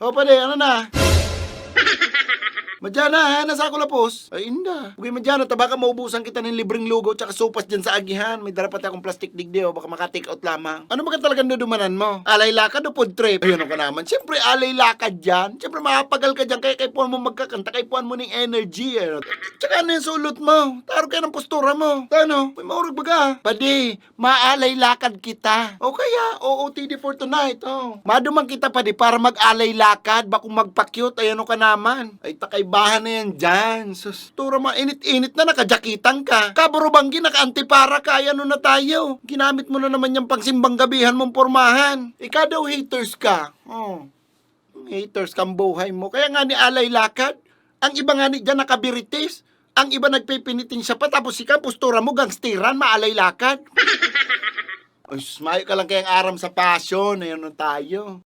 O, pwede, ano na? Madyana, ha? Nasa ako lapos. Ay, inda. Huwag madyana, baka maubusan kita ng libreng lugo tsaka sopas dyan sa agihan. May dara pati akong plastic digdi, o baka maka-take out lamang. Ano ba ka talagang dudumanan mo? Alay lakad o food trip? Ayun ka naman. Siyempre, alay lakad dyan. Siyempre, makapagal ka dyan. Kaya puan mo magkakanta. Kaya puan mo ng energy. Tsaka ano yung sulot mo? Taro kayo ng postura mo. Ano? May maurag baga. Padi, maalay lakad kita. O kaya, OOTD for tonight. Oh. Madumang kita padi para mag-alay lakad. Bakong magpa-cute. Ayun ka naman. Ay, takay bahan na yan dyan. Sus, tura init-init na nakajakitan ka. Kabarubanggi, naka-antipara ka. Ano na tayo? Ginamit mo na naman yung pangsimbang gabihan mong pormahan. Ikaw daw haters ka. Oh. Haters kang buhay mo. Kaya nga ni alay lakad. Ang iba nga ni dyan nakabiritis. Ang iba nagpipinitin siya pa. Tapos ikaw, postura mo gangstiran, maalay lakad. Ay, sus, mayo ka lang kayang aram sa passion. Ayun na tayo.